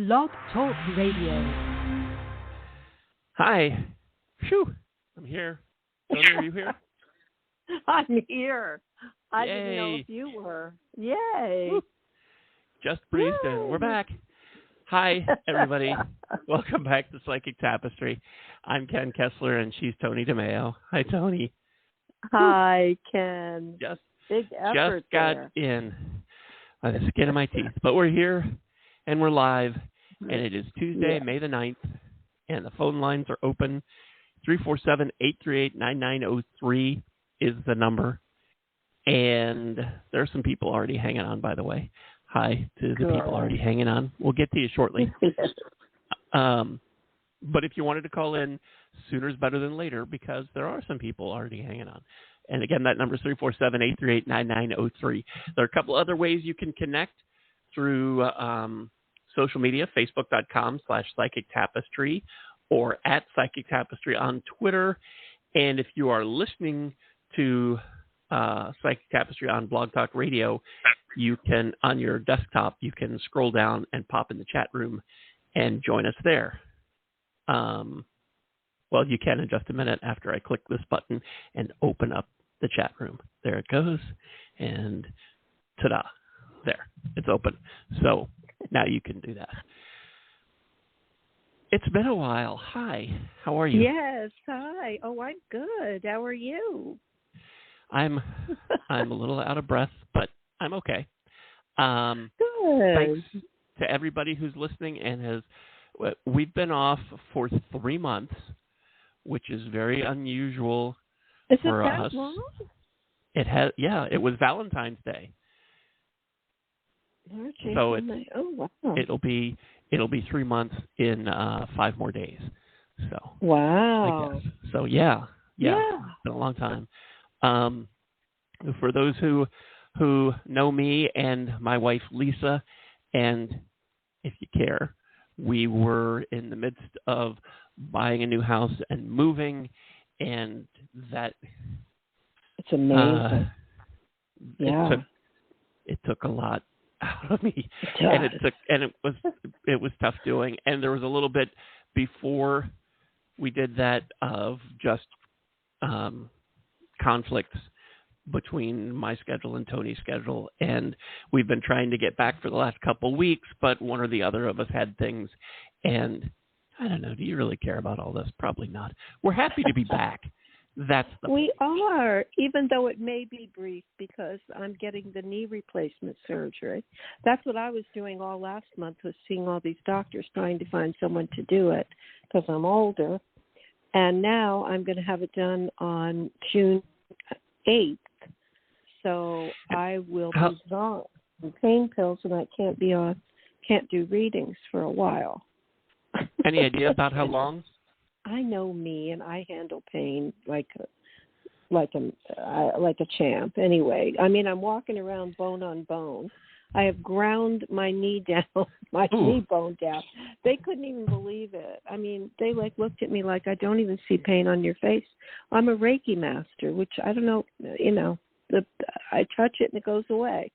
Blog Talk Radio. Hi. Phew. I'm here. Toni, are you here? I'm here. I Yay. didn't know if you were. Yay. Woo. Just breezed in. We're back. Hi, everybody. Welcome back to Psychic Tapestry. I'm Ken Kessler, and she's Toni DeMaio. Hi, Toni. Hi, Ken. Big effort just got there. in by the skin of my teeth. But we're here, and we're live, and it is Tuesday, May the 9th, and the phone lines are open. 347-838-9903 is the number. And there are some people already hanging on, by the way. Hi to the people already hanging on. We'll get to you shortly. But if you wanted to call in, sooner is better than later because there are some people already hanging on. And again, that number is 347-838-9903. There are a couple other ways you can connect through social media, facebook.com/Psychic Tapestry or at Psychic Tapestry on Twitter. And if you are listening to Psychic Tapestry on Blog Talk Radio, you can, on your desktop, you can scroll down and pop in the chat room and join us there. Well, you can in just a minute after I click this button and open up the chat room. There it goes. And ta-da, there, it's open. So now you can do that. It's been a while. Hi, how are you? Yes, hi. Oh, I'm good. How are you? I'm a little out of breath, but I'm okay. Good. Thanks to everybody who's listening and we've been off for 3 months, which is very unusual for us. Is it that long? It was Valentine's Day. So wow. it'll be 3 months in 5 more days. So wow. I guess. So yeah. It's been a long time. For those who know me and my wife Lisa, and if you care, we were in the midst of buying a new house and moving, and that it's amazing. It took a lot out of me, and it was tough doing. And there was a little bit before we did that of just conflicts between my schedule and Tony's schedule, and we've been trying to get back for the last couple weeks, but one or the other of us had things, and I don't know, do you really care about all this? Probably not. We're happy to be back. We are, even though it may be brief, because I'm getting the knee replacement surgery. That's what I was doing all last month, was seeing all these doctors trying to find someone to do it, because I'm older, and now I'm going to have it done on June 8th. So I will be on pain pills, and I can't do readings for a while. Any idea about how long? I know me, and I handle pain like a champ. Anyway, I mean, I'm walking around bone on bone. I have ground my knee down, knee bone down. They couldn't even believe it. I mean, they looked at me like, I don't even see pain on your face. I'm a Reiki master, which I don't know, I touch it and it goes away.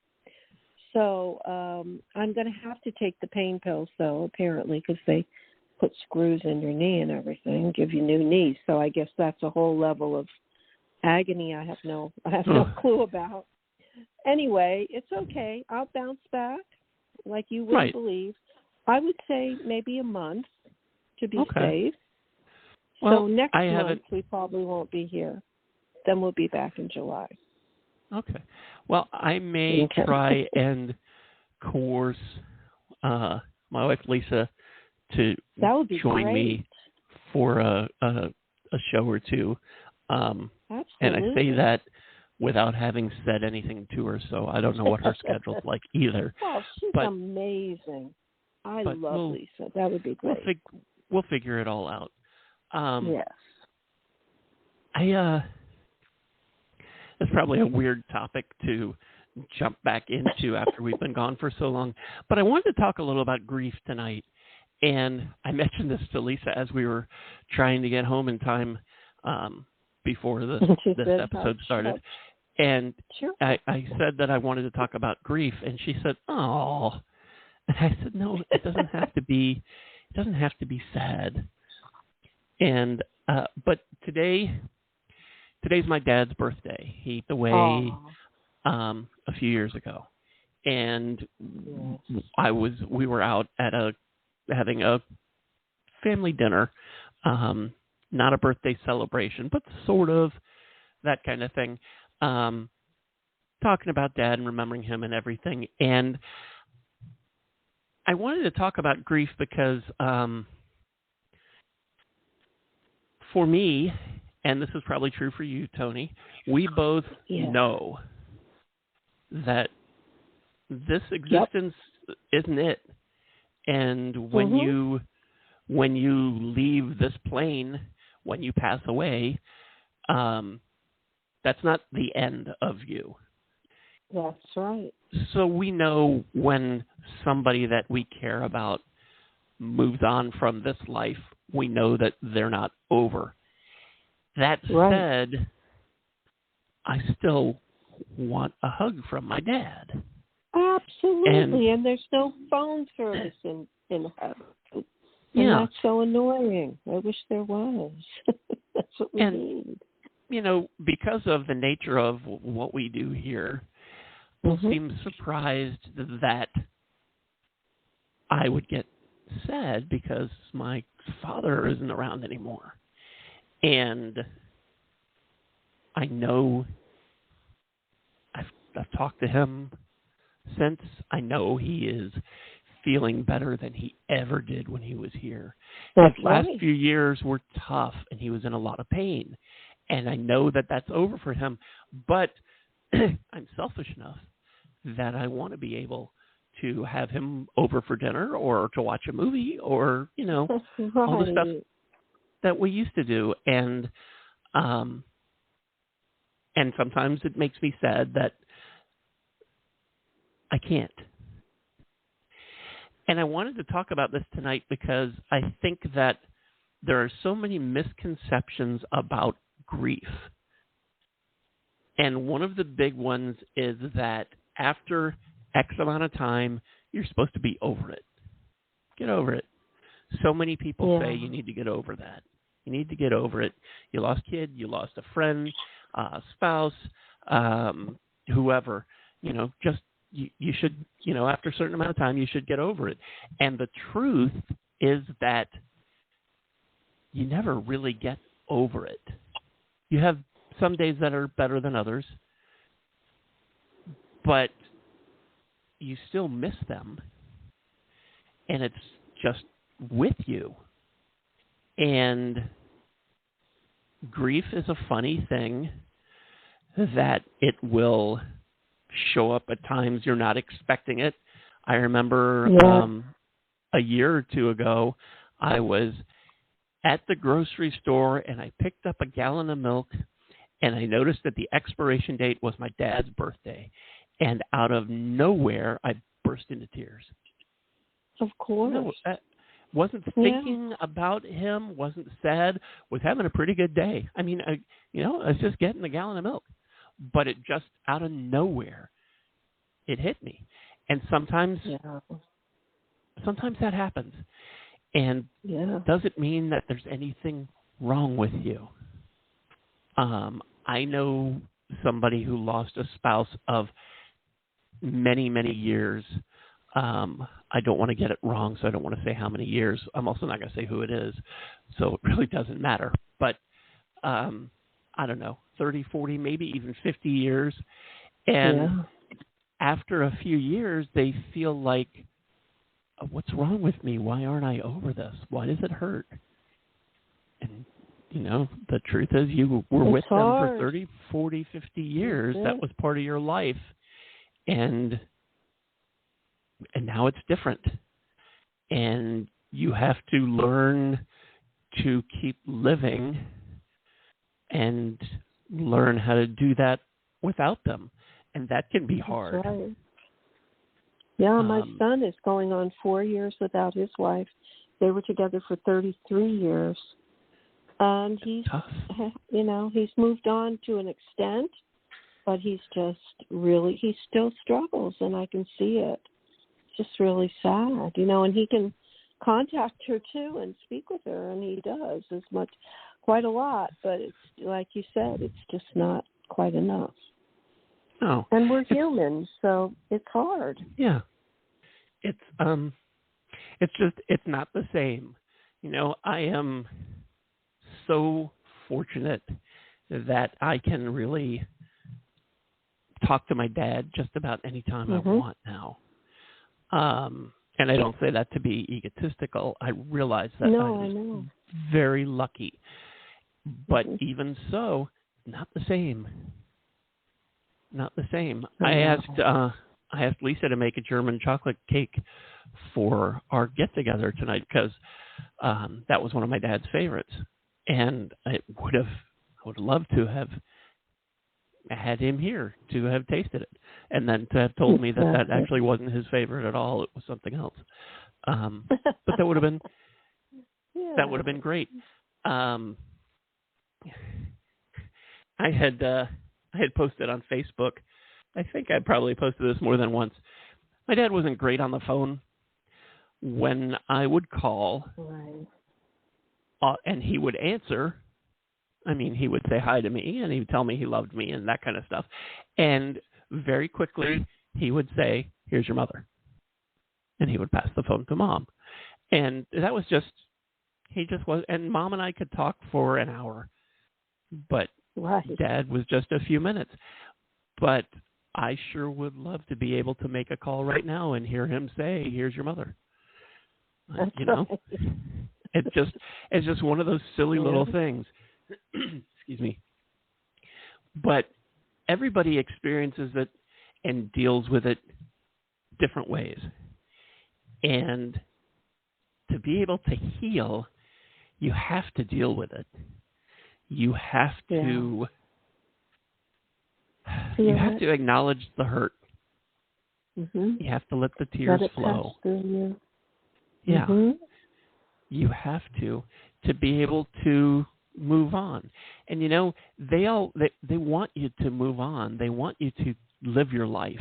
So I'm going to have to take the pain pills, though, apparently, because they put screws in your knee and everything, give you new knees. So I guess that's a whole level of agony I have no clue about. Anyway, it's okay. I'll bounce back like you wouldn't believe. I would say maybe a month to be safe. Well, so next month we probably won't be here. Then we'll be back in July. Okay. Well, I may try and coerce my wife Lisa to join me for a show or two. And I say that without having said anything to her, so I don't know what her schedule's like either. Oh, she's amazing. I love Lisa. That would be great. We'll figure it all out. Yes. It's probably a weird topic to jump back into after we've been gone for so long, but I wanted to talk a little about grief tonight. And I mentioned this to Lisa as we were trying to get home in time before this episode started. And I said that I wanted to talk about grief, and she said, "Oh," And I said, no, it doesn't have to be. It doesn't have to be sad. And but today's my dad's birthday. He passed away a few years ago, and we were out at having a family dinner, not a birthday celebration, but sort of that kind of thing. Talking about Dad and remembering him and everything, and I wanted to talk about grief because for me, and this is probably true for you, Toni, we both know that this existence isn't it. And when you leave this plane, when you pass away, that's not the end of you. That's right. So we know when somebody that we care about moves on from this life, we know that they're not over. That said, I still want a hug from my dad. Absolutely, and there's no phone service in heaven. And that's so annoying. I wish there was. That's what we need. You know, because of the nature of what we do here, people seem surprised that I would get sad because my father isn't around anymore. And I know I've talked to him since. I know he is feeling better than he ever did when he was here. His last few years were tough, and he was in a lot of pain. And I know that that's over for him. But I'm selfish enough that I want to be able to have him over for dinner or to watch a movie or, you know, all the stuff that we used to do. And sometimes it makes me sad that I can't. And I wanted to talk about this tonight because I think that there are so many misconceptions about grief. And one of the big ones is that after X amount of time, you're supposed to be over it. Get over it. So many people say you need to get over that. You need to get over it. You lost a kid, you lost a friend, a spouse, whoever. You know, just you should, you know, after a certain amount of time, you should get over it. And the truth is that you never really get over it. You have some days that are better than others, but you still miss them, and it's just with you. And grief is a funny thing that it will show up at times you're not expecting it. I remember a year or two ago, I was at the grocery store, and I picked up a gallon of milk, and I noticed that the expiration date was my dad's birthday. And out of nowhere, I burst into tears. Of course. No, I wasn't thinking about him, wasn't sad, was having a pretty good day. I mean, I was just getting a gallon of milk. But it just, out of nowhere, it hit me. And sometimes that happens. And does it mean that there's anything wrong with you? I know somebody who lost a spouse of many, many years. I don't want to get it wrong, so I don't want to say how many years. I'm also not going to say who it is, so it really doesn't matter. But I don't know, 30, 40, maybe even 50 years. And after a few years, they feel like, what's wrong with me? Why aren't I over this? Why does it hurt? And, you know, the truth is you were with them for 30, 40, 50 years. That was part of your life. And now it's different. And you have to learn to keep living and learn how to do that without them. And that can be hard. That's right. Yeah, my son is going on 4 years without his wife. They were together for 33 years. And he's, you know, he's moved on to an extent, but he's just really, he still struggles, and I can see it. just really sad, and he can contact her too and speak with her, and he does quite a lot, but it's like you said, it's just not quite enough. No. And we're human, so it's hard. Yeah. It's not the same. I am so fortunate that I can really talk to my dad just about any time I want now. And I don't say that to be egotistical. I realize that I'm very lucky. But even so, not the same. Not the same. I asked Lisa to make a German chocolate cake for our get-together tonight because that was one of my dad's favorites. And I would have loved to have had him here to have tasted it, and then to have told me that actually wasn't his favorite at all. It was something else. But that would have been great. I had posted on Facebook. I think I probably posted this more than once. My dad wasn't great on the phone. When I would call, and he would answer. I mean, he would say hi to me, and he would tell me he loved me and that kind of stuff. And very quickly, he would say, "Here's your mother." And he would pass the phone to Mom. And that was he just was. And Mom and I could talk for an hour. But Dad was just a few minutes. But I sure would love to be able to make a call right now and hear him say, "Here's your mother." Right. It's just one of those silly little things. Excuse me. But everybody experiences it and deals with it different ways. And to be able to heal, you have to deal with it. You have to acknowledge the hurt. You have to let the tears flow. Yeah. You have to be able to move on. And they want you to move on. They want you to live your life.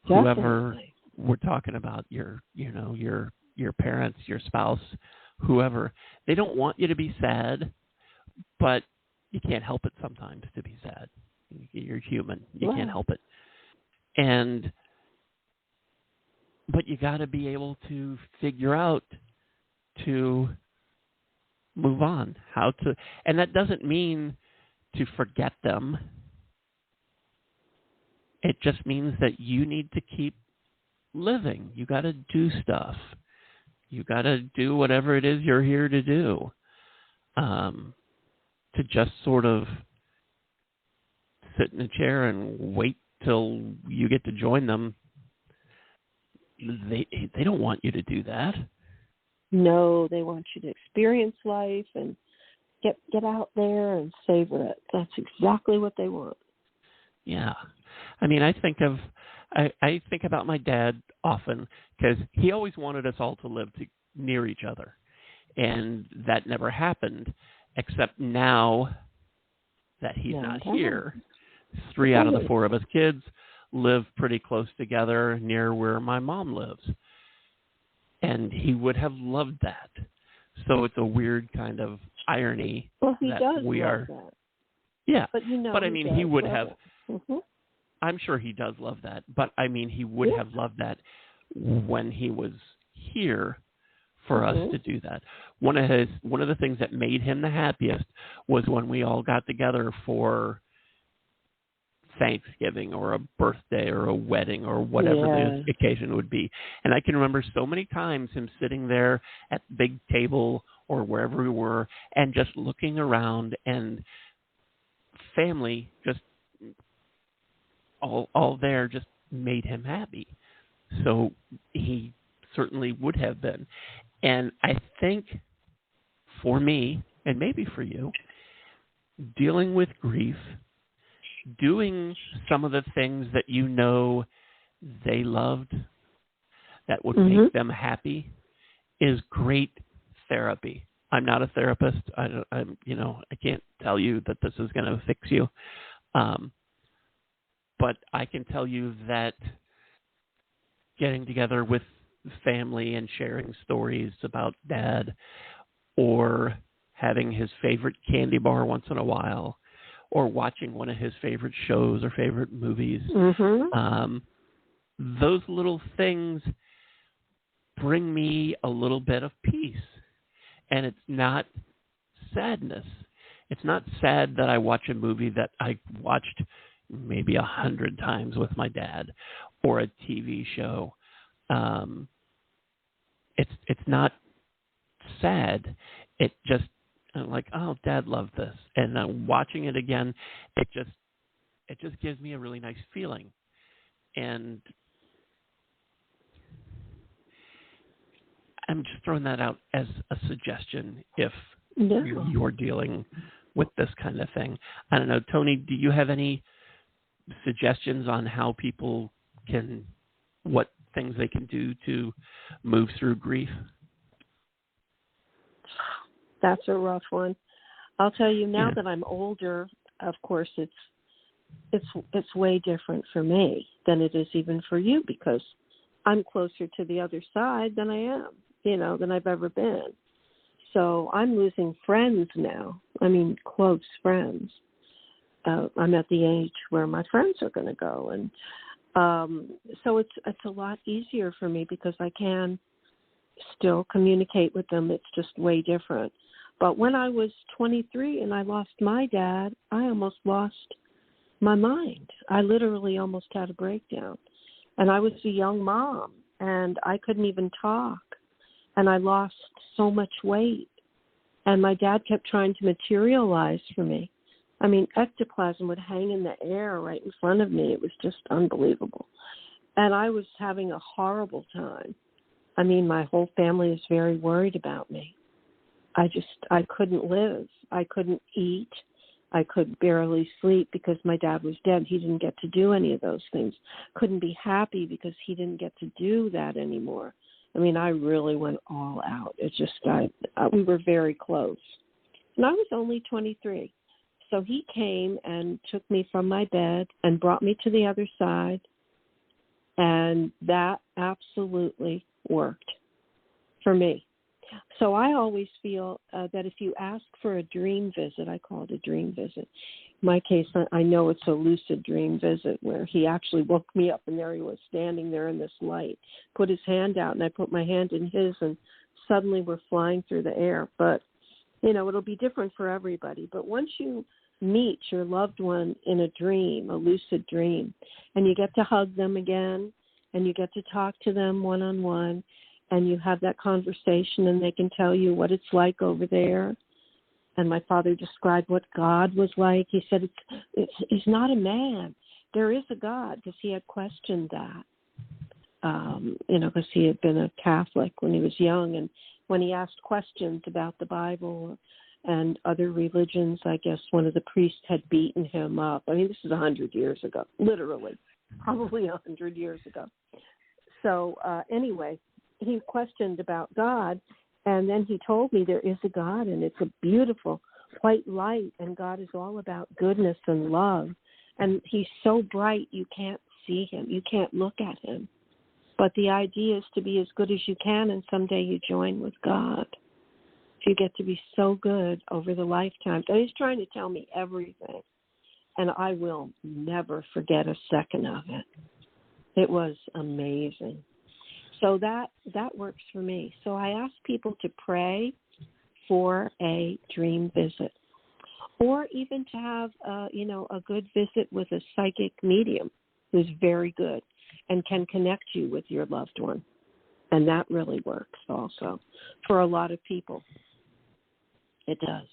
Definitely. Whoever we're talking about, your parents, your spouse, whoever, they don't want you to be sad, but you can't help it sometimes to be sad. You're human. You can't help it. But you got to be able to figure out to move on, and that doesn't mean to forget them. It just means that you need to keep living. You got to do stuff. You got to do whatever it is you're here to do. To just sort of sit in a chair and wait till you get to join them. They don't want you to do that. No, they want you to experience life and get out there and savor it. That's exactly what they want. Yeah. I mean, I think about my dad often because he always wanted us all to live near each other. And that never happened, except now that he's not here. 3 out of the 4 of us kids live pretty close together near where my mom lives. And he would have loved that. So it's a weird kind of irony that we are. That. Yeah. But I mean, he would have. I'm sure he does love that. But I mean, he would have loved that when he was here for us to do that. One of the things that made him the happiest was when we all got together for Thanksgiving or a birthday or a wedding or whatever the occasion would be. And I can remember so many times him sitting there at the big table or wherever we were and just looking around, and family just all there just made him happy. So he certainly would have been. And I think for me, and maybe for you, dealing with grief, doing some of the things that they loved that would make them happy is great therapy. I'm not a therapist. I can't tell you that this is going to fix you. But I can tell you that getting together with family and sharing stories about Dad, or having his favorite candy bar once in a while, or watching one of his favorite shows or favorite movies. Mm-hmm. Those little things bring me a little bit of peace. And it's not sadness. It's not sad that I watch a movie that I watched maybe 100 times with my dad, or a TV show. It's not sad. It just, I'm like, oh, Dad loved this, and watching it again, it just gives me a really nice feeling. And I'm just throwing that out as a suggestion if you're dealing with this kind of thing. I don't know, Toni, do you have any suggestions on how people can, what things they can do to move through grief? That's a rough one. I'll tell you, now that I'm older, of course, it's way different for me than it is even for you, because I'm closer to the other side than I am, than I've ever been. So I'm losing friends now. I mean, close friends. I'm at the age where my friends are going to go. And so it's a lot easier for me because I can still communicate with them. It's just way different. But when I was 23 and I lost my dad, I almost lost my mind. I literally almost had a breakdown. And I was a young mom, and I couldn't even talk. And I lost so much weight. And my dad kept trying to materialize for me. I mean, ectoplasm would hang in the air right in front of me. It was just unbelievable. And I was having a horrible time. I mean, my whole family is very worried about me. I couldn't live. I couldn't eat. I could barely sleep because my dad was dead. He didn't get to do any of those things. Couldn't be happy because he didn't get to do that anymore. I mean, I really went all out. It just, we were very close. And I was only 23. So he came and took me from my bed and brought me to the other side. And that absolutely worked for me. So I always feel that if you ask for a dream visit, I call it a dream visit. In my case, I know it's a lucid dream visit where he actually woke me up, and there he was standing there in this light, put his hand out, and I put my hand in his, and suddenly we're flying through the air. But, it'll be different for everybody. But once you meet your loved one in a dream, a lucid dream, and you get to hug them again, and you get to talk to them one-on-one, and you have that conversation, and they can tell you what it's like over there. And my father described what God was like. He said, he's not a man. There is a God, because he had questioned that, because he had been a Catholic when he was young. And when he asked questions about the Bible and other religions, I guess one of the priests had beaten him up. I mean, this is 100 years ago, literally, probably 100 years ago. So anyway, he questioned about God, and then he told me there is a God, and it's a beautiful white light, and God is all about goodness and love. And he's so bright you can't see him. You can't look at him. But the idea is to be as good as you can, and someday you join with God. You get to be so good over the lifetime. So he's trying to tell me everything, and I will never forget a second of it. It was amazing. So that works for me. So I ask people to pray for a dream visit, or even to have a good visit with a psychic medium who's very good and can connect you with your loved one. And that really works also for a lot of people. It does.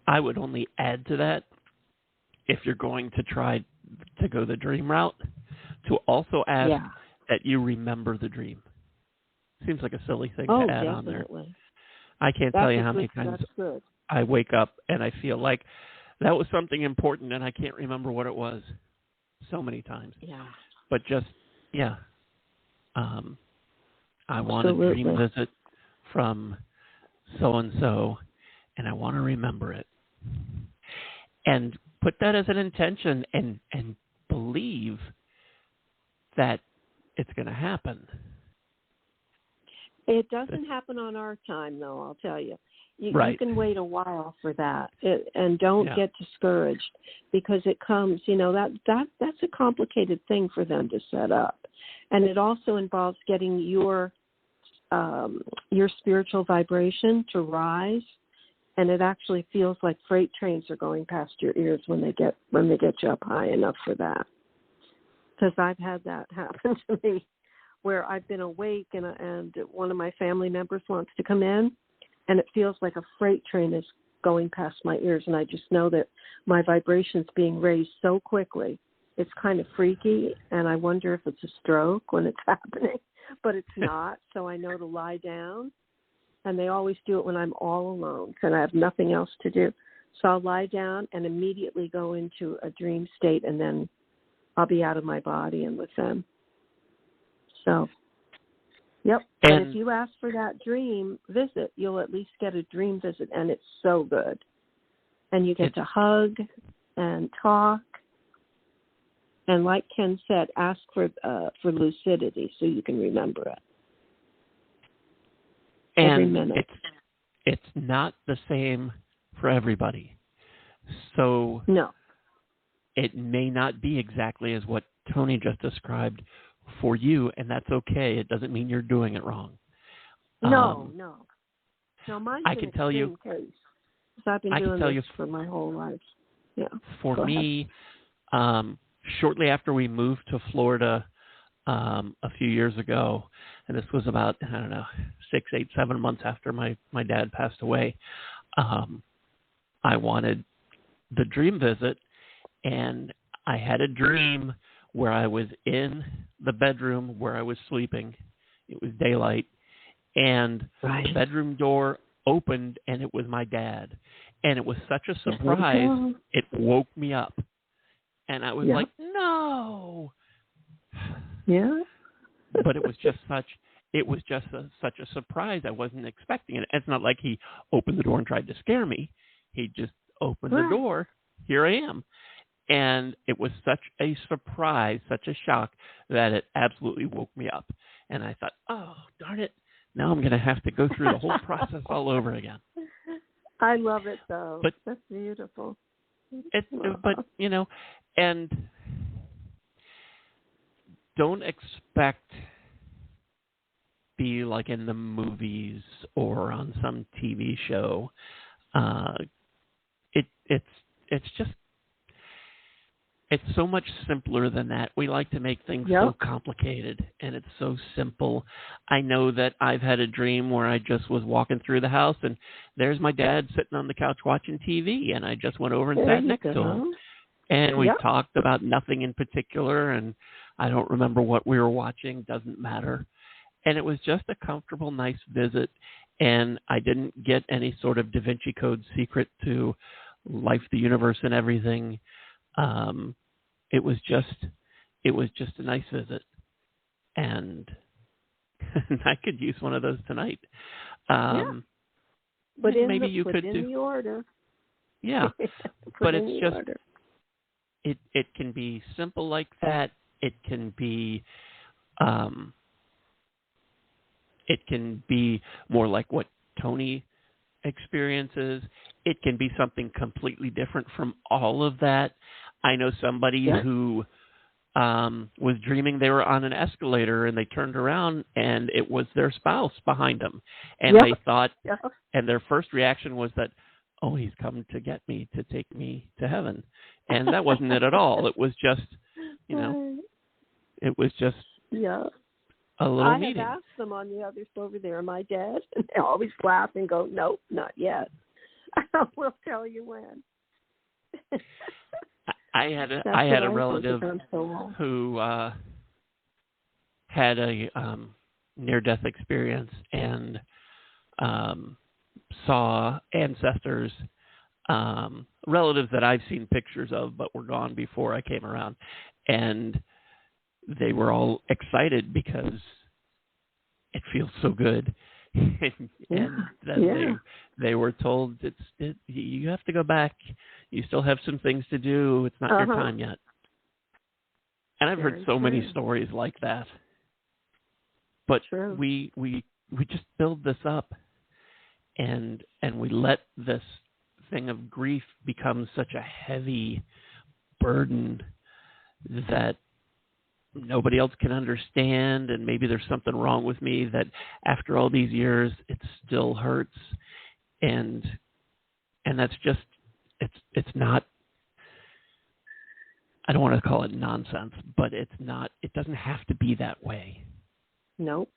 I would only add to that, if you're going to try to go the dream route, to also ask that you remember the dream. Seems like a silly thing to add on there. I can't tell you how many times I wake up and I feel like that was something important and I can't remember what it was. So many times. Yeah. But just, I want a dream visit from so-and-so, and I want to remember it. And put that as an intention and believe that it's going to happen. It doesn't happen on our time, though, I'll tell you. You can wait a while for that, and don't get discouraged, because it comes, that's a complicated thing for them to set up. And it also involves getting your spiritual vibration to rise, and it actually feels like freight trains are going past your ears when they get you up high enough for that. Because I've had that happen to me, where I've been awake and one of my family members wants to come in, and it feels like a freight train is going past my ears, and I just know that my vibration's being raised so quickly. It's kind of freaky, and I wonder if it's a stroke when it's happening, but it's not, so I know to lie down. And they always do it when I'm all alone and I have nothing else to do. So I'll lie down and immediately go into a dream state, and then I'll be out of my body and with them. So, yep. And if you ask for that dream visit, you'll at least get a dream visit, and it's so good. And you get to hug and talk. And like Ken said, ask for lucidity so you can remember it. Every minute. It's not the same for everybody. So no, it may not be exactly as what Toni just described for you, and that's okay. It doesn't mean you're doing it wrong. No. Mine's I can tell you, case. I've been doing this for my whole life. Yeah. For me, shortly after we moved to Florida a few years ago, and this was about, 6, 8, 7 months after my dad passed away, I wanted the dream visit, and I had a dream where I was in the bedroom where I was sleeping. It was daylight, and the bedroom door opened, and it was my dad. And it was such a surprise, it woke me up. And I was like, no. Yeah. But it was just such a surprise. I wasn't expecting it. It's not like he opened the door and tried to scare me. He just opened the door. Here I am. And it was such a surprise, such a shock, that it absolutely woke me up. And I thought, oh, darn it. Now I'm going to have to go through the whole process all over again. I love it, though. But that's beautiful. But, and don't expect be like in the movies or on some TV show. It's so much simpler than that. We like to make things so complicated, and it's so simple. I know that I've had a dream where I just was walking through the house, and there's my dad sitting on the couch watching TV, and I just went over and sat next to him. And we talked about nothing in particular, and I don't remember what we were watching. Doesn't matter. And it was just a comfortable, nice visit, and I didn't get any sort of Da Vinci Code secret to life, the universe, and everything. It was just a nice visit, and I could use one of those tonight. But maybe you could do the order. Yeah, but it's just order. It can be simple like that. It can be more like what Toni experiences. It can be something completely different from all of that. I know somebody who was dreaming they were on an escalator, and they turned around and it was their spouse behind them. And they thought, and their first reaction was that, oh, he's come to get me, to take me to heaven. And that wasn't it at all. It was just, it was just a little meeting. I have asked them on the other over there, am I dead? And they always laugh and go, nope, not yet. We'll tell you when. I had a relative who had a near-death experience and saw ancestors, relatives that I've seen pictures of but were gone before I came around, and they were all excited because it feels so good. and then they were told you have to go back. You still have some things to do. It's not your time yet. And I've heard so many stories like that. But True. we just build this up, and we let this thing of grief become such a heavy burden that nobody else can understand, and maybe there's something wrong with me that after all these years it still hurts, and that's just it's not, I don't want to call it nonsense, but it doesn't have to be that way. Nope.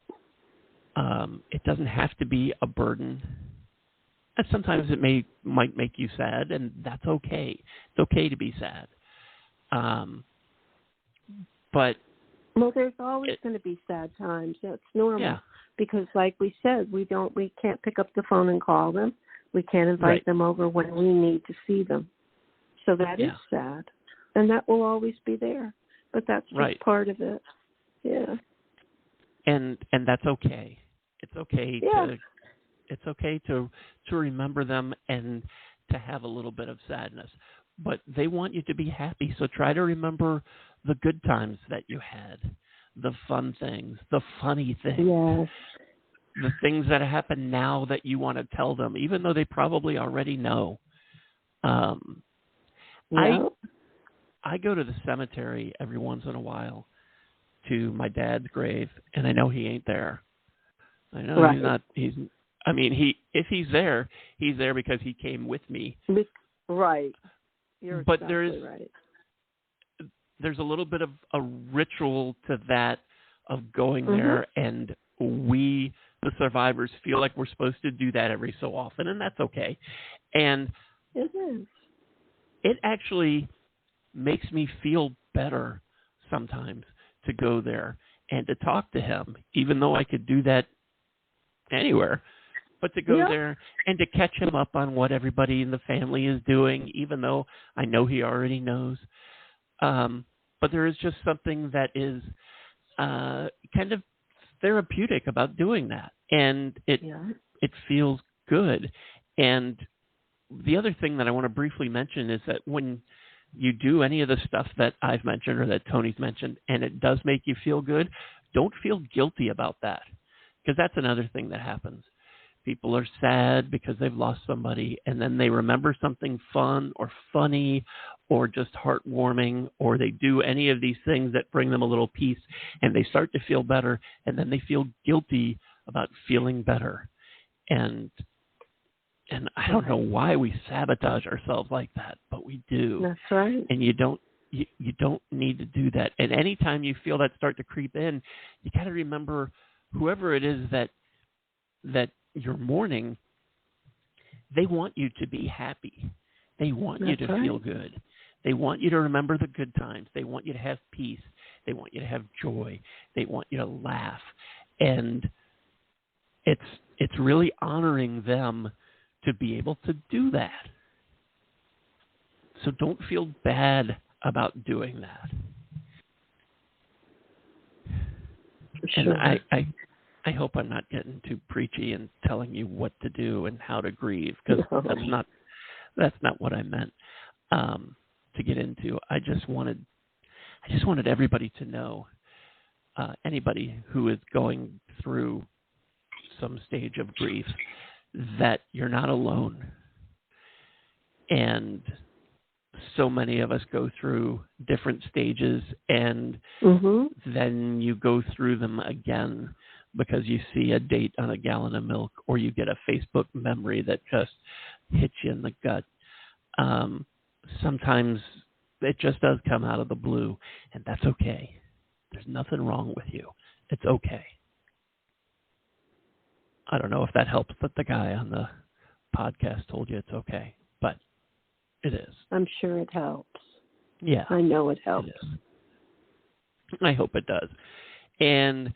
It doesn't have to be a burden. And sometimes it might make you sad, and that's okay. It's okay to be sad. But there's always going to be sad times. That's normal. Yeah. Because, like we said, we can't pick up the phone and call them. We can't invite them over when we need to see them. So that is sad, and that will always be there. But that's just part of it. Yeah. And that's okay. It's okay to remember them and to have a little bit of sadness. But they want you to be happy, so try to remember the good times that you had, the fun things, the funny things, the things that happen now that you want to tell them, even though they probably already know. I go to the cemetery every once in a while to my dad's grave, and I know he ain't there. I know he's not. If he's there because he came with me. Right. You're but exactly right. There's a little bit of a ritual to that of going there, and we, the survivors, feel like we're supposed to do that every so often, and that's okay. And it actually makes me feel better sometimes to go there and to talk to him, even though I could do that anywhere. But to go there and to catch him up on what everybody in the family is doing, even though I know he already knows. But there is just something that is kind of therapeutic about doing that. And it feels good. And the other thing that I want to briefly mention is that when you do any of the stuff that I've mentioned or that Tony's mentioned, and it does make you feel good, don't feel guilty about that. Because that's another thing that happens. People are sad because they've lost somebody, and then they remember something fun or funny or just heartwarming, or they do any of these things that bring them a little peace, and they start to feel better, and then they feel guilty about feeling better. And I don't know why we sabotage ourselves like that, but we do. That's right. And you don't need to do that. And anytime you feel that start to creep in, you got to remember whoever it is that you're mourning, they want you to be happy. They want you to feel good. They want you to remember the good times. They want you to have peace. They want you to have joy. They want you to laugh. And it's really honoring them to be able to do that. So don't feel bad about doing that. Sure. And I hope I'm not getting too preachy and telling you what to do and how to grieve, because that's not what I meant to get into. I just wanted everybody to know, anybody who is going through some stage of grief, that you're not alone. And so many of us go through different stages, and then you go through them again because you see a date on a gallon of milk, or you get a Facebook memory that just hits you in the gut. Sometimes it just does come out of the blue, and that's okay. There's nothing wrong with you. It's okay. I don't know if that helps that the guy on the podcast told you it's okay, but it is. I'm sure it helps. Yeah. I know it helps. It is. I hope it does. And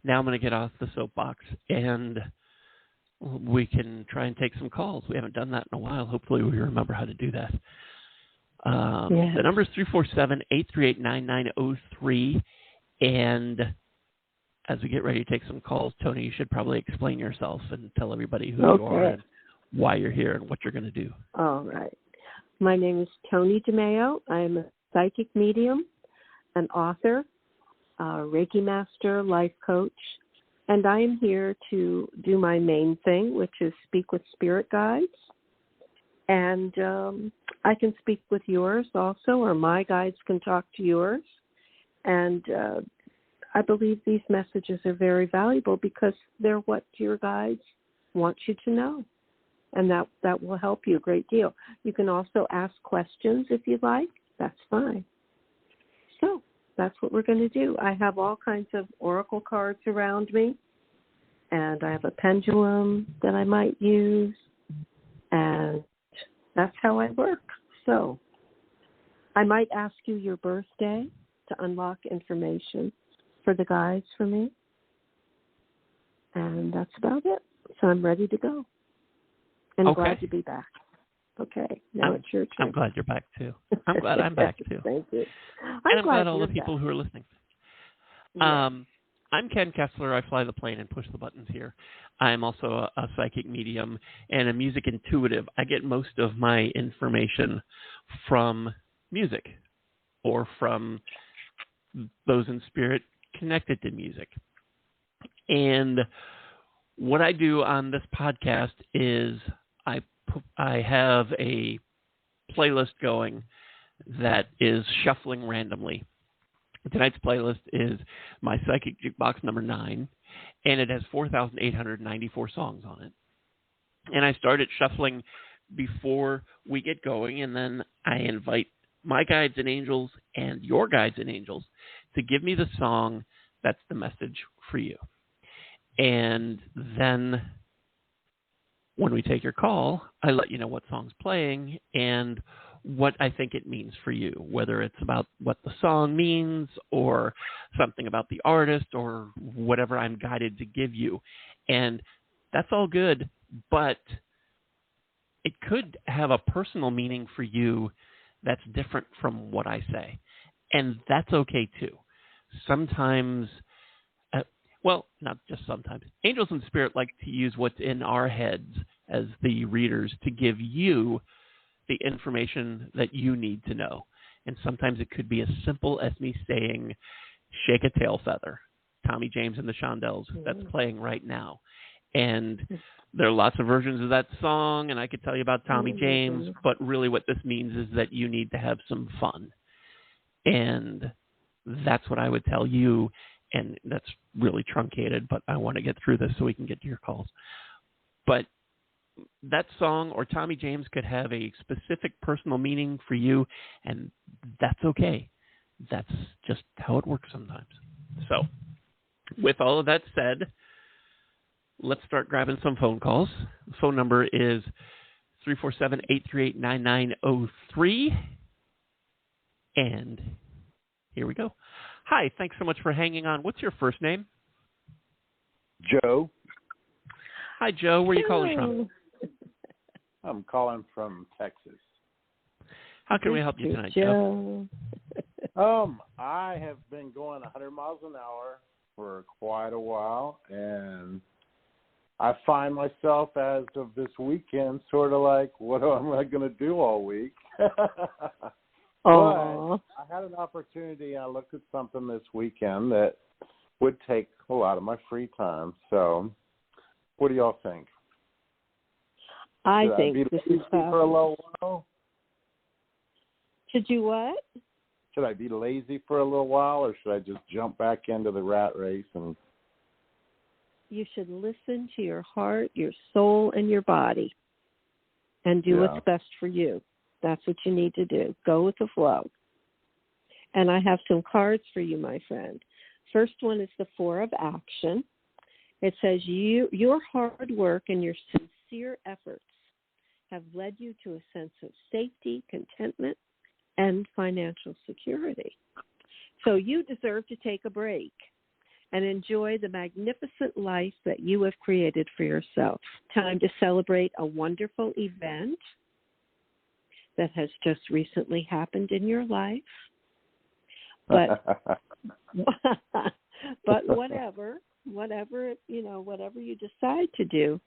now I'm going to get off the soapbox, and we can try and take some calls. We haven't done that in a while. Hopefully we remember how to do that. The number is 347-838-9903. And as we get ready to take some calls, Toni, you should probably explain yourself and tell everybody who you are and why you're here and what you're going to do. All right. My name is Toni DeMaio. I am a psychic medium, an author, a Reiki master, life coach, And I am here to do my main thing, which is speak with spirit guides. And I can speak with yours also, or my guides can talk to yours. And I believe these messages are very valuable because they're what your guides want you to know. And that will help you a great deal. You can also ask questions if you like. That's fine. So that's what we're going to do. I have all kinds of oracle cards around me, and I have a pendulum that I might use, and that's how I work. So I might ask you your birthday to unlock information for the guides for me, and that's about it. So I'm ready to go. And glad to be back. Okay, now it's your turn. I'm glad you're back, too. I'm glad I'm back, too. Thank you. I'm glad all the people who are listening. Yeah. I'm Ken Kessler. I fly the plane and push the buttons here. I'm also a psychic medium and a music intuitive. I get most of my information from music or from those in spirit connected to music. And what I do on this podcast is I have a playlist going that is shuffling randomly. Tonight's playlist is my Psychic Jukebox number 9, and it has 4,894 songs on it. And I started shuffling before we get going, and then I invite my guides and angels and your guides and angels to give me the song that's the message for you. And then when we take your call, I let you know what song's playing and what I think it means for you, whether it's about what the song means or something about the artist or whatever I'm guided to give you. And that's all good, but it could have a personal meaning for you that's different from what I say. And that's okay too. Sometimes, well, not just sometimes, angels and spirit like to use what's in our heads as the readers to give you the information that you need to know. And sometimes it could be as simple as me saying, shake a tail feather, Tommy James and the Shondells, that's playing right now. And there are lots of versions of that song, and I could tell you about Tommy James, but really what this means is that you need to have some fun. And that's what I would tell you, and that's really truncated, but I want to get through this so we can get to your calls. But that song or Tommy James could have a specific personal meaning for you, and that's okay. That's just how it works sometimes. So, with all of that said, let's start grabbing some phone calls. The phone number is 347-838-9903. And here we go. Hi, thanks so much for hanging on. What's your first name? Joe. Hi, Joe. Where are you calling from? I'm calling from Texas. How can we help you tonight, Joe? I have been going 100 miles an hour for quite a while, and I find myself as of this weekend sort of like, what am I going to do all week? But I had an opportunity. I looked at something this weekend that would take a lot of my free time. So what do y'all think? I think this is for a little while. To do what? Should I be lazy for a little while, or should I just jump back into the rat race? And you should listen to your heart, your soul, and your body, and do what's best for you. That's what you need to do. Go with the flow. And I have some cards for you, my friend. First one is the Four of Action. It says your hard work and your sincere efforts have led you to a sense of safety, contentment, and financial security. So you deserve to take a break and enjoy the magnificent life that you have created for yourself. Time to celebrate a wonderful event that has just recently happened in your life. But whatever you decide to do,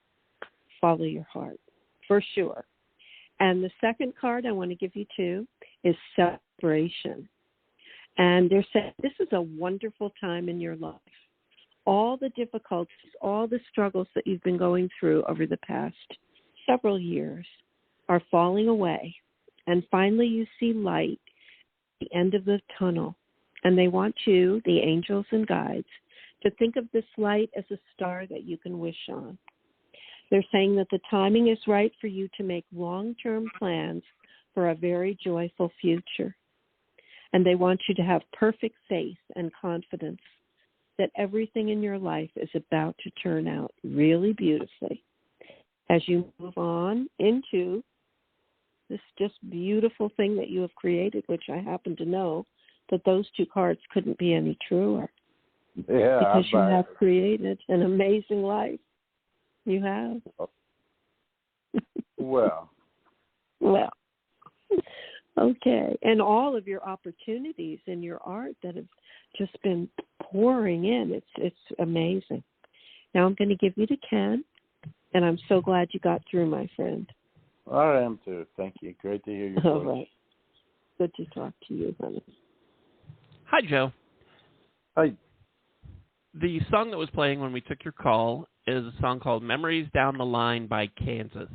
follow your heart, for sure. And the second card I want to give you too is celebration. And they're saying this is a wonderful time in your life. all the difficulties, all the struggles that you've been going through over the past several years are falling away. And finally you see light at the end of the tunnel. And they want you, the angels and guides, to think of this light as a star that you can wish on. They're saying that the timing is right for you to make long-term plans for a very joyful future. And they want you to have perfect faith and confidence that everything in your life is about to turn out really beautifully as you move on into this just beautiful thing that you have created, which I happen to know that those two cards couldn't be any truer. Yeah, because you have created an amazing life. You have. Well. Okay. And all of your opportunities in your art that have just been pouring in. It's amazing. Now I'm going to give you to Ken, and I'm so glad you got through, my friend. I am too. Thank you. Great to hear your voice. All right. Good to talk to you, honey. Hi, Joe. Hi. The song that was playing when we took your call is a song called Memories Down the Line by Kansas.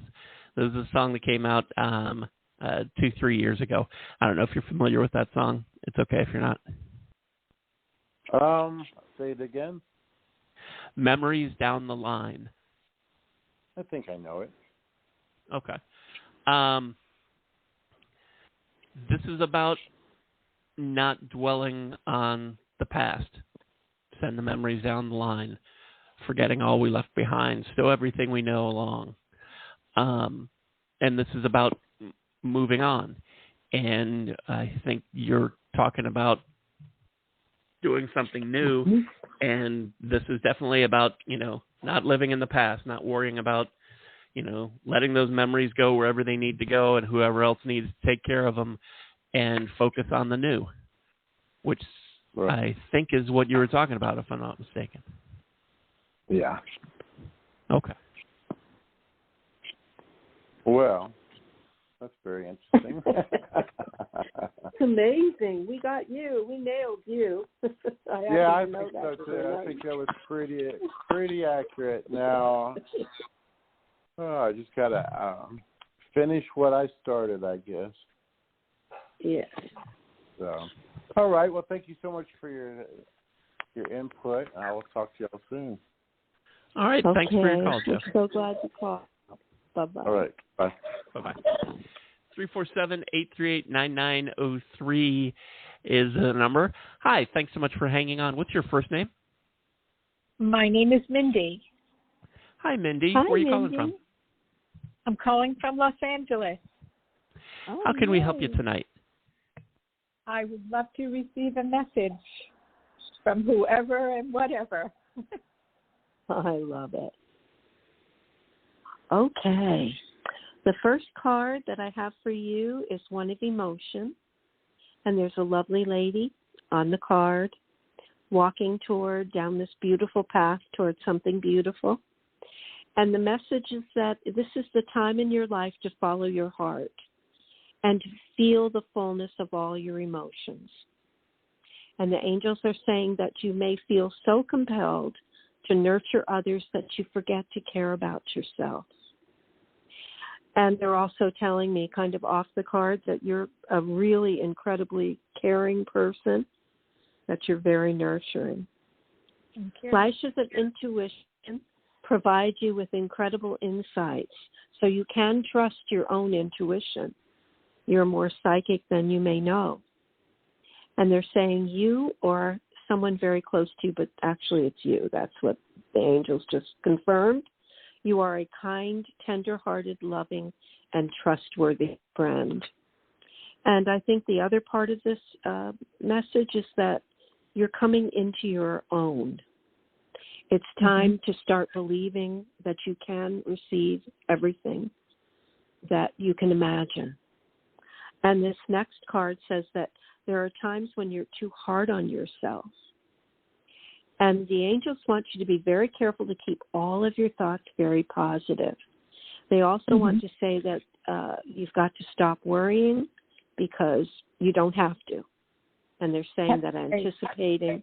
This is a song that came out 2-3 years ago. I don't know if you're familiar with that song. It's okay if you're not. Say it again. Memories Down the Line. I think I know it. Okay. This is about not dwelling on the past. Send the memories down the line, forgetting all we left behind, stow everything we know along. And this is about moving on. And I think you're talking about doing something new, and this is definitely about, not living in the past, not worrying about, letting those memories go wherever they need to go and whoever else needs to take care of them, and focus on the new, which right. I think is what you were talking about, if I'm not mistaken. Yeah. Okay. Well, that's very interesting. It's amazing. We got you. We nailed you. I think so too. I think that was pretty accurate. Now, I just gotta finish what I started, I guess. Yes. So, all right. Well, thank you so much for your input. I will talk to y'all soon. All right. Okay. Thanks for your call, Jeff. I'm so glad you called. Bye-bye. All right. Bye. Bye-bye. 347-838-9903 is the number. Hi. Thanks so much for hanging on. What's your first name? My name is Mindy. Hi, Mindy. Hi, Where are you Mindy. calling from? I'm calling from Los Angeles. Oh, how can we help you tonight? I would love to receive a message from whoever and whatever. I love it. Okay. The first card that I have for you is one of emotion. And there's a lovely lady on the card walking down this beautiful path towards something beautiful. And the message is that this is the time in your life to follow your heart and to feel the fullness of all your emotions. And the angels are saying that you may feel so compelled to nurture others that you forget to care about yourself. And they're also telling me, kind of off the card, that you're a really incredibly caring person, that you're very nurturing. Thank you. Flashes of intuition provide you with incredible insights, so you can trust your own intuition. You're more psychic than you may know. And they're saying you or someone very close to you, but actually it's you. That's what the angels just confirmed. You are a kind, tender-hearted, loving, and trustworthy friend. And I think the other part of this message is that you're coming into your own. It's time to start believing that you can receive everything that you can imagine. And this next card says that there are times when you're too hard on yourself. And the angels want you to be very careful to keep all of your thoughts very positive. They also want to say that you've got to stop worrying because you don't have to. And they're saying that anticipating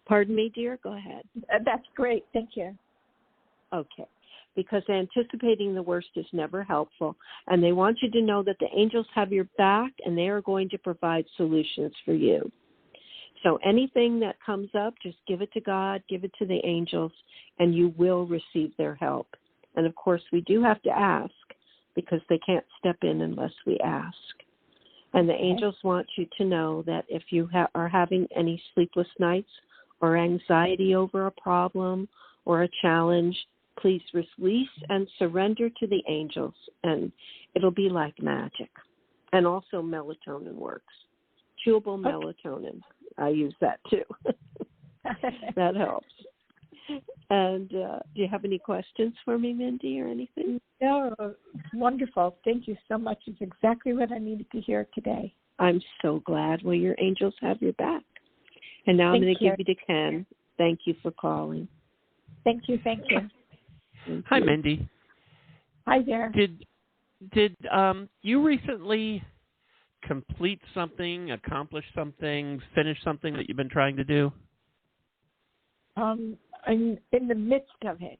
Pardon me, dear? Go ahead. That's great. Thank you. Okay. Because anticipating the worst is never helpful, and they want you to know that the angels have your back, and they are going to provide solutions for you. So anything that comes up, just give it to God, give it to the angels, and you will receive their help. And, of course, we do have to ask, because they can't step in unless we ask. And the angels want you to know that if you are having any sleepless nights or anxiety over a problem or a challenge, please release and surrender to the angels, and it'll be like magic. And also melatonin works. Chewable melatonin. I use that too. That helps. And do you have any questions for me, Mindy, or anything? No, wonderful. Thank you so much. It's exactly what I needed to hear today. I'm so glad. Well, your angels have your back. And now I'm going to give you to Ken. Thank you for calling. Thank you. Hi, Mindy. Hi there. Did you recently complete something, accomplish something, finish something that you've been trying to do? I'm in the midst of it.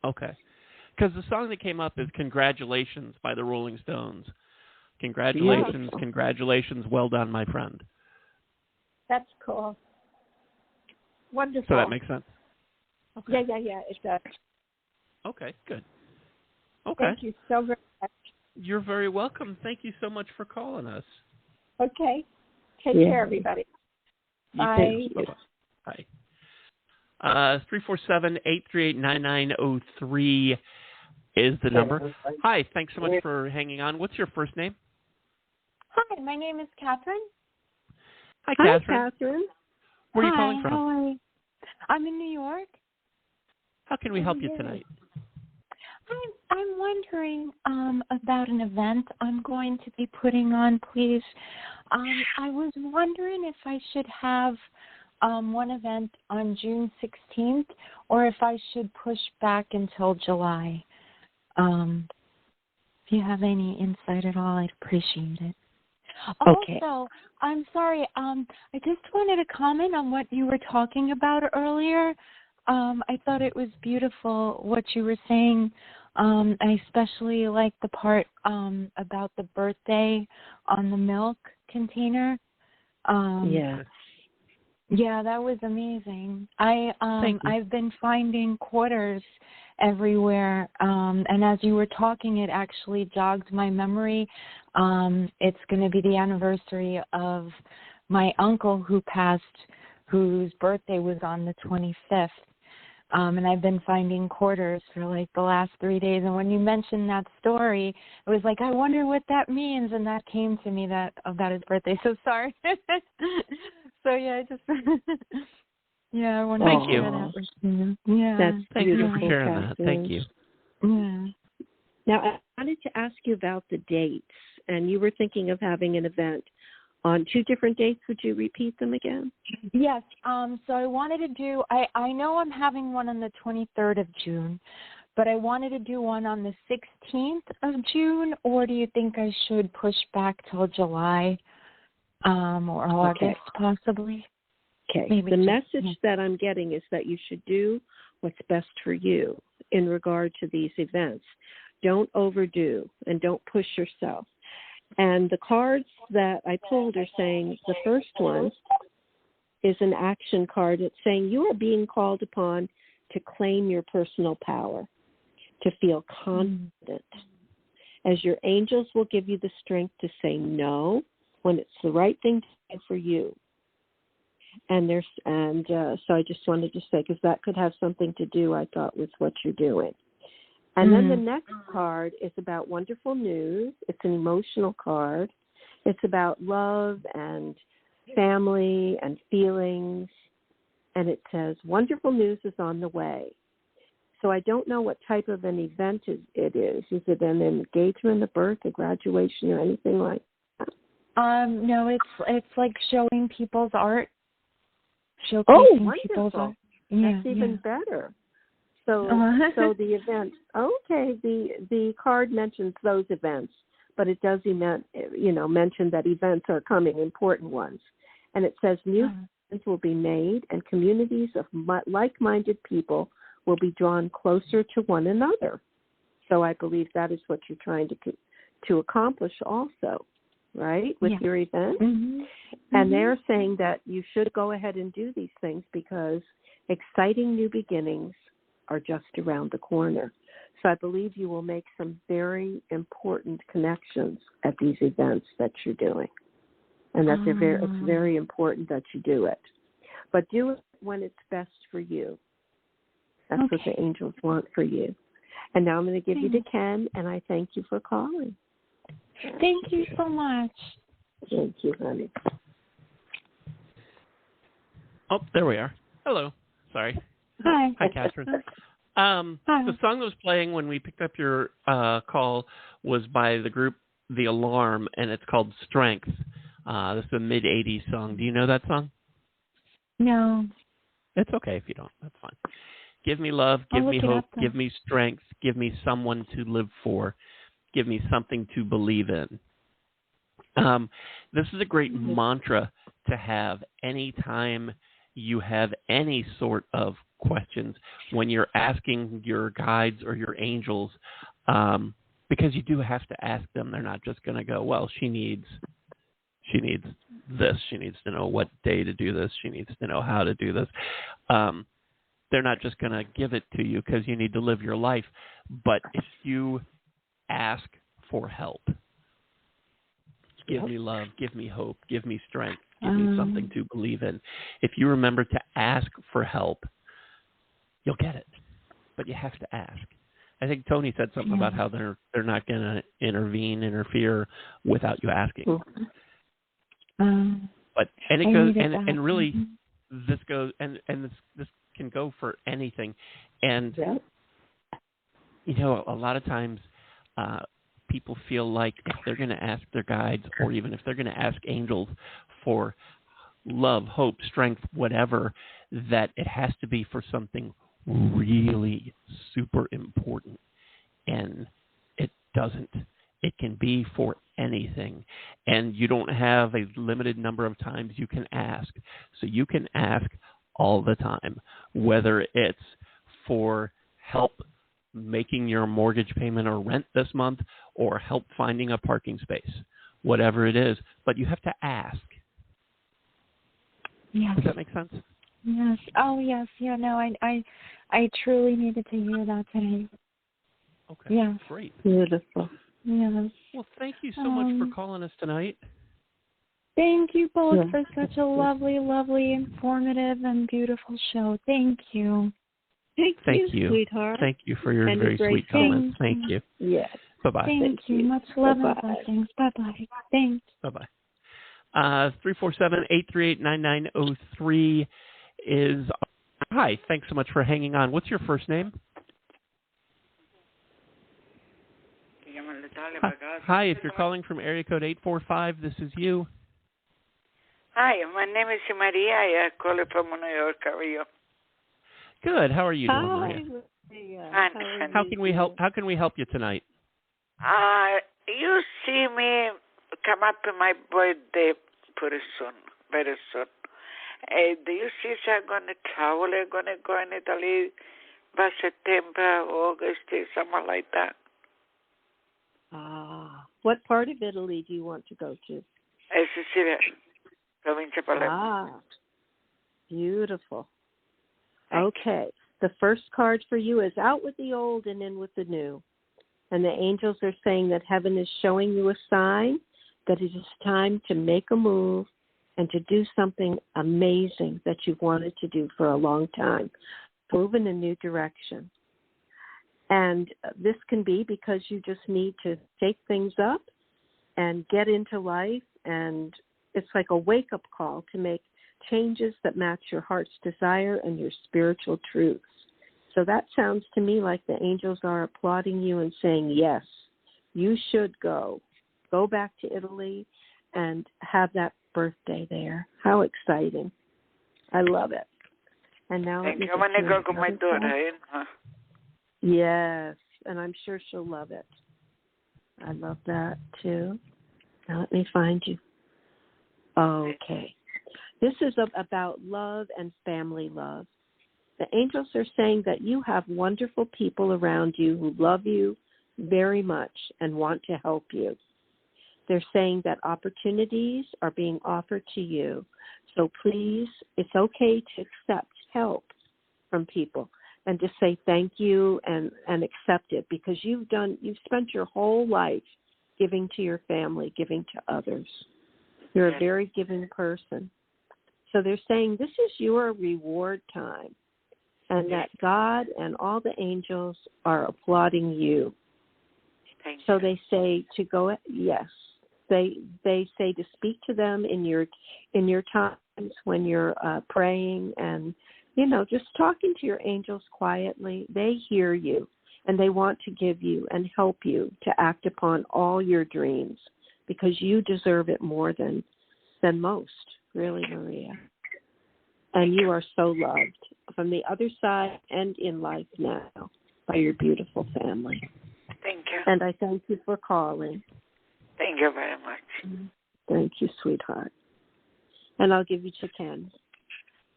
Okay. Because the song that came up is Congratulations by the Rolling Stones. Congratulations, congratulations, well done, my friend. That's cool. Wonderful. So that makes sense? Okay. Yeah, it does. Okay, good. Okay. Thank you so very much. You're very welcome. Thank you so much for calling us. Okay. Take care, everybody. Bye. Bye. 347-838-9903 is the number. Hi, thanks so much for hanging on. What's your first name? Hi, my name is Catherine. Hi, Catherine. Hi, Catherine. Where are you calling from? Hi. I'm in New York. How can we help you tonight? I'm wondering about an event I'm going to be putting on, please. I was wondering if I should have one event on June 16th or if I should push back until July. If you have any insight at all, I'd appreciate it. Okay. Also, I'm sorry, I just wanted to comment on what you were talking about earlier. I thought it was beautiful what you were saying. I especially like the part about the birthday on the milk container. Yes. Yeah, that was amazing. I've been finding quarters everywhere, and as you were talking, it actually jogged my memory. It's going to be the anniversary of my uncle who passed, whose birthday was on the 25th. And I've been finding quarters for like the last 3 days. And when you mentioned that story, it was like, I wonder what that means. And that came to me that about his birthday. So sorry. So yeah, I just yeah, I wanted to share that with you. Yeah, that's Thank you beautiful, for sharing Catherine. that. Thank you. Yeah. Now, I wanted to ask you about the dates, and you were thinking of having an event on 2 different dates. Would you repeat them again? Yes. So I wanted to do. I know I'm having one on the 23rd of June, but I wanted to do one on the 16th of June. Or do you think I should push back till July or August, possibly? Okay. Maybe the message that I'm getting is that you should do what's best for you in regard to these events. Don't overdo and don't push yourself. And the cards that I pulled are saying the first one is an action card. It's saying you are being called upon to claim your personal power, to feel confident, as your angels will give you the strength to say no when it's the right thing to do for you. And so I just wanted to say, because that could have something to do, I thought, with what you're doing. And then the next card is about wonderful news. It's an emotional card. It's about love and family and feelings. And it says, wonderful news is on the way. So I don't know what type of an event it is. Is it an engagement, a birth, a graduation, or anything like that? No, it's like showing people's art. Showcasing people's art. Yeah, that's even better. So the event, the card mentions those events, but it does mention that events are coming, important ones. And it says new will be made, and communities of like-minded people will be drawn closer to one another. So I believe that is what you're trying to accomplish also, right, with your event. Mm-hmm. And they're saying that you should go ahead and do these things because exciting new beginnings are just around the corner. So I believe you will make some very important connections at these events that you're doing. And that it's very important that you do it. But do it when it's best for you. That's what the angels want for you. And now I'm going to give you to Ken, and I thank you for calling. Thank you so much. Thank you, honey. Oh, there we are. Hello. Sorry. Hi. Hi, Catherine. Hi. The song that was playing when we picked up your call was by the group The Alarm, and it's called Strength. This is a mid-'80s song. Do you know that song? No. It's okay if you don't. That's fine. Give me love, give me hope, give me strength, give me someone to live for, give me something to believe in. This is a great mantra to have anytime you have any sort of questions when you're asking your guides or your angels, because you do have to ask them. They're not just going to go, well, she needs this. She needs to know what day to do this. She needs to know how to do this. They're not just going to give it to you because you need to live your life. But if you ask for help, give me love, give me hope, give me strength, give me something to believe in. If you remember to ask for help, you'll get it. But you have to ask. I think Toni said something about how they're not going to interfere without you asking. But it goes and really this goes and this can go for anything. And you know, a lot of times people feel like if they're going to ask their guides, or even if they're going to ask angels for love, hope, strength, whatever, that it has to be for something really super important. And it doesn't. It can be for anything. And you don't have a limited number of times you can ask. So you can ask all the time, whether it's for help making your mortgage payment or rent this month, or help finding a parking space, whatever it is. But you have to ask. Yes. Does that make sense? Yes. Oh, yes. Yeah, no, I truly needed to hear that today. Okay. Yeah. Great. Beautiful. Yes. Well, thank you so much for calling us tonight. Thank you both for such a lovely, lovely, informative, and beautiful show. Thank you. Thank you, sweetheart. Thank you for your very sweet comments. Thank you. Yes. Bye-bye. Thank you. Much love and blessings. Bye-bye. Thanks. Bye-bye. 347-838-9903 is... Hi, thanks so much for hanging on. What's your first name? Hi, if you're calling from area code 845, this is you. Hi, my name is Maria. I call from New York. How are you? Good. How are you doing, Maria? How can we help? How can we help you tonight? You see me come up to my birthday pretty soon, very soon. Do you see if I'm going to travel? I'm going to go in Italy by September, August, something like that. What part of Italy do you want to go to? Sicilia, Provincia Palermo. Beautiful. Okay. The first card for you is out with the old and in with the new. And the angels are saying that heaven is showing you a sign that it is time to make a move and to do something amazing that you've wanted to do for a long time. Move in a new direction. And this can be because you just need to take things up and get into life. And it's like a wake-up call to make changes that match your heart's desire and your spiritual truths. So that sounds to me like the angels are applauding you and saying, yes, you should go. Go back to Italy and have that birthday there. How exciting. I love it. And now I'm going to go with my daughter. Yes, and I'm sure she'll love it. I love that, too. Now let me find you. Okay. This is about love and family love. The angels are saying that you have wonderful people around you who love you very much and want to help you. They're saying that opportunities are being offered to you. So please, it's okay to accept help from people and to say thank you and accept it, because you've spent your whole life giving to your family, giving to others. You're a very giving person. So they're saying this is your reward time, and that God and all the angels are applauding you. So they say to go, yes. They say to speak to them in your times when you're praying and, just talking to your angels quietly. They hear you, and they want to give you and help you to act upon all your dreams, because you deserve it more than most, really, Maria. And you are so loved from the other side and in life now by your beautiful family. Thank you. And I thank you for calling. Thank you very much. Thank you, sweetheart. And I'll give you to Ken.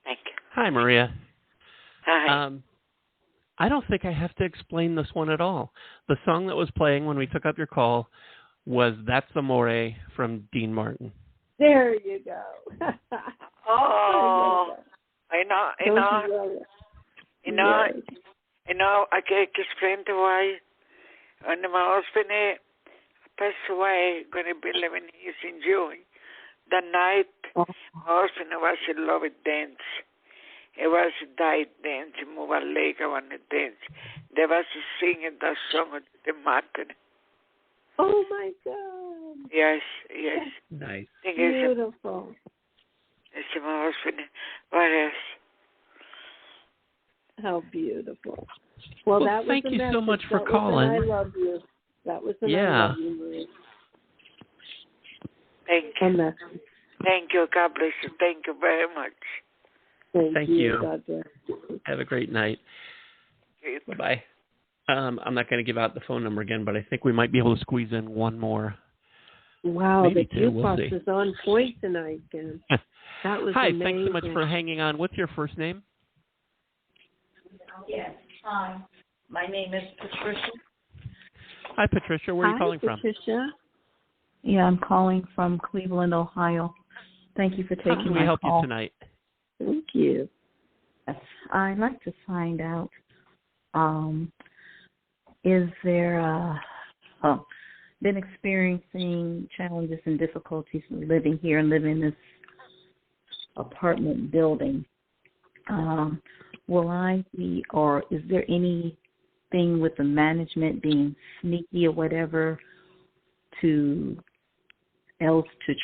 Thank you. Hi, Maria. Hi. I don't think I have to explain this one at all. The song that was playing when we took up your call was That's Amore from Dean Martin. There you go. I can explain to why when my husband passed away, going to be 11 years in June. That night, my husband was in love with dance. It was died dance, move a leg, I want to dance. They was singing that song at the Martin. Oh, my God. Yes. Nice. Beautiful. It's my husband. What else? How beautiful. Well, that was thank you message. so much for that calling. I love you. That was I love you, Maria. Thank you. Thank you. God bless you. Thank you very much. Thank you. God bless you. Have a great night. Bye-bye. I'm not going to give out the phone number again, but I think we might be able to squeeze in one more. Wow, maybe the two. We'll see. is on point tonight, Ken. That was Hi, amazing. thanks so much for hanging on. What's your first name? Yes, hi. My name is Patricia. Hi, Patricia. Where are you calling from? Patricia. Yeah, I'm calling from Cleveland, Ohio. Thank you for taking my call. How can we help you tonight? Thank you. Yes, I'd like to find out, is there, been experiencing challenges and difficulties living here and living in this apartment building. Will I be, or is there anything with the management being sneaky or whatever to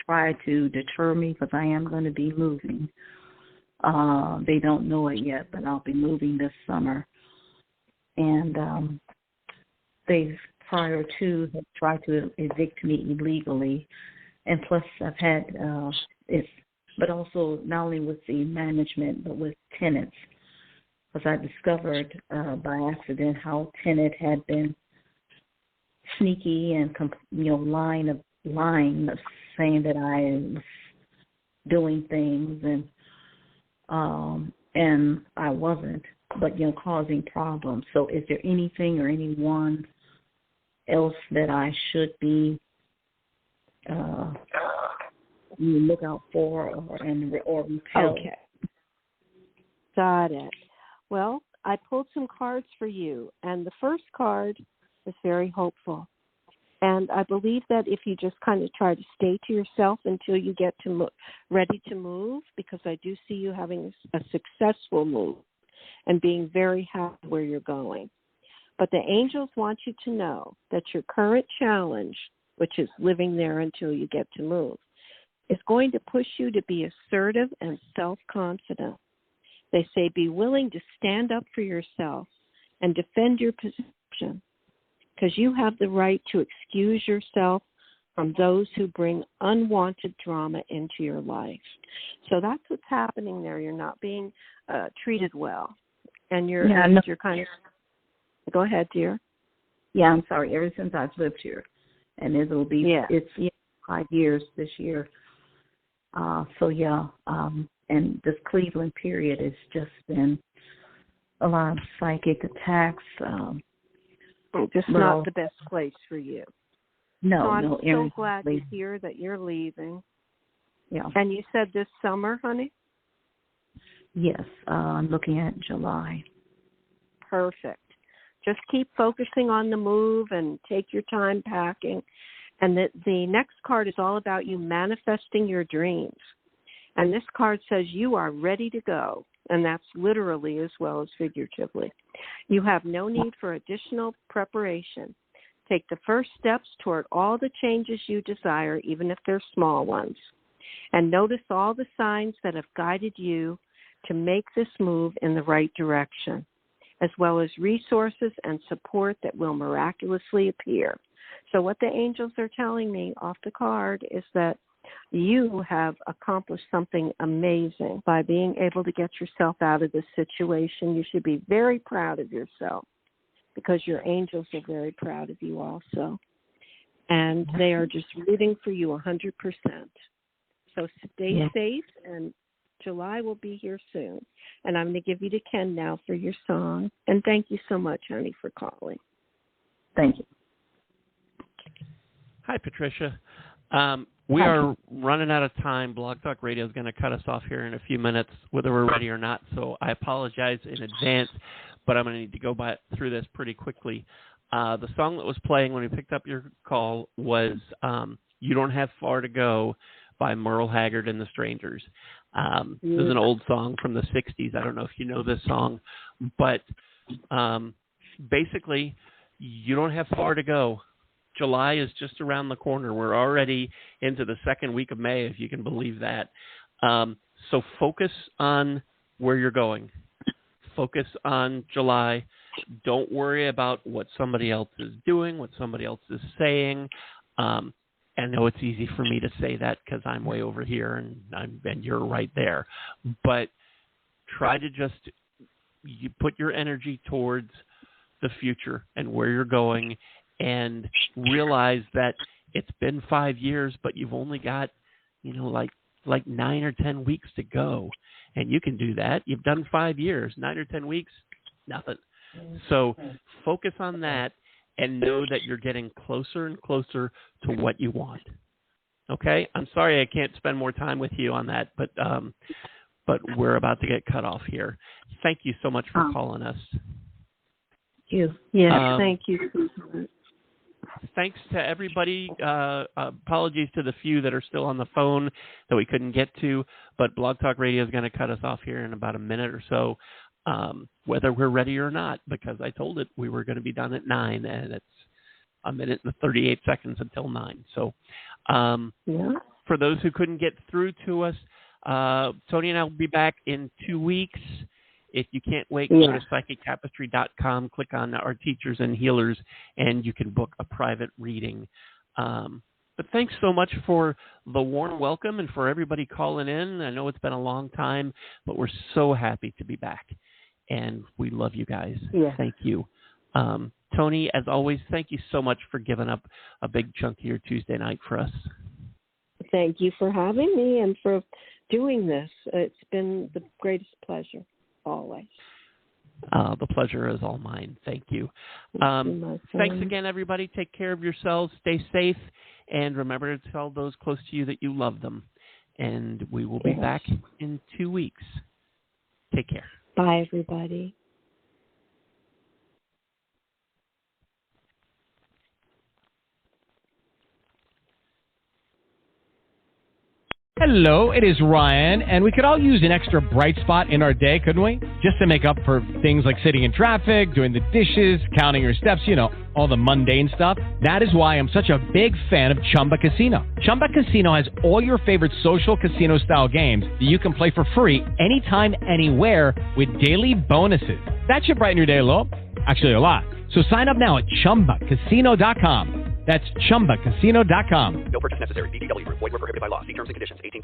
try to deter me, because I am going to be moving. They don't know it yet, but I'll be moving this summer. And they've prior to have tried to evict me illegally. And plus I've had, but also not only with the management, but with tenants. Because I discovered by accident how tenant had been sneaky and lying of saying that I was doing things and I wasn't, but causing problems. So is there anything or anyone else that I should be look out for or repel? Okay. Got it. Well, I pulled some cards for you, and the first card is very hopeful. And I believe that if you just kind of try to stay to yourself until you get ready to move, because I do see you having a successful move and being very happy where you're going. But the angels want you to know that your current challenge, which is living there until you get to move, is going to push you to be assertive and self-confident. They say be willing to stand up for yourself and defend your position, because you have the right to excuse yourself from those who bring unwanted drama into your life. So that's what's happening there. You're not being treated well. And you're kind of... Go ahead, dear. Yeah, I'm sorry. Ever since I've lived here, and it'll be, it's 5 years this year. And this Cleveland period has just been a lot of psychic attacks. Just not the best place for you. No, I'm no. so glad to hear that you're leaving. Yeah. And you said this summer, honey? Yes, I'm looking at July. Perfect. Just keep focusing on the move and take your time packing. And the next card is all about you manifesting your dreams. And this card says you are ready to go. And that's literally as well as figuratively. You have no need for additional preparation. Take the first steps toward all the changes you desire, even if they're small ones. And notice all the signs that have guided you to make this move in the right direction, as well as resources and support that will miraculously appear. So what the angels are telling me off the card is that you have accomplished something amazing by being able to get yourself out of this situation. You should be very proud of yourself because your angels are very proud of you also. And they are just rooting for you 100%. So stay safe, and July will be here soon. And I'm going to give you to Ken now for your song. And thank you so much, honey, for calling. Thank you. Hi, Patricia. We are running out of time. Blog Talk Radio is going to cut us off here in a few minutes, whether we're ready or not. So I apologize in advance, but I'm going to need to go through this pretty quickly. The song that was playing when we picked up your call was You Don't Have Far to Go by Merle Haggard and the Strangers. This is an old song from the 60s. I don't know if you know this song, but basically, you don't have far to go. July is just around the corner. We're already into the second week of May, if you can believe that. So focus on where you're going. Focus on July. Don't worry about what somebody else is doing, what somebody else is saying. I know it's easy for me to say that because I'm way over here and you're right there. But try to just you put your energy towards the future and where you're going, and realize that it's been 5 years, but you've only got, like 9 or 10 weeks to go. And you can do that. You've done 5 years, 9 or 10 weeks, nothing. So focus on that and know that you're getting closer and closer to what you want. Okay? I'm sorry I can't spend more time with you on that, but we're about to get cut off here. Thank you so much for calling us. Yes, thank you. Thanks to everybody. Apologies to the few that are still on the phone that we couldn't get to, but Blog Talk Radio is going to cut us off here in about a minute or so, whether we're ready or not, because I told it we were going to be done at 9, and it's a minute and 38 seconds until 9. So for those who couldn't get through to us, Toni and I will be back in 2 weeks. If you can't wait, go to psychictapestry.com, click on our teachers and healers, and you can book a private reading. But thanks so much for the warm welcome and for everybody calling in. I know it's been a long time, but we're so happy to be back, and we love you guys. Thank you. Toni, as always, thank you so much for giving up a big chunk of your Tuesday night for us. Thank you for having me and for doing this. It's been the greatest pleasure. Always. The pleasure is all mine. Thank you. Thanks again, everybody. Take care of yourselves. Stay safe. And remember to tell those close to you that you love them. And we will be back in 2 weeks. Take care. Bye, everybody. Hello, it is Ryan, and we could all use an extra bright spot in our day, couldn't we? Just to make up for things like sitting in traffic, doing the dishes, counting your steps, all the mundane stuff. That is why I'm such a big fan of Chumba Casino. Chumba Casino has all your favorite social casino-style games that you can play for free anytime, anywhere with daily bonuses. That should brighten your day a little. Actually, a lot. So sign up now at ChumbaCasino.com. That's ChumbaCasino.com. No purchase necessary. VGW Group. Void where prohibited by law. See terms and conditions. 18+.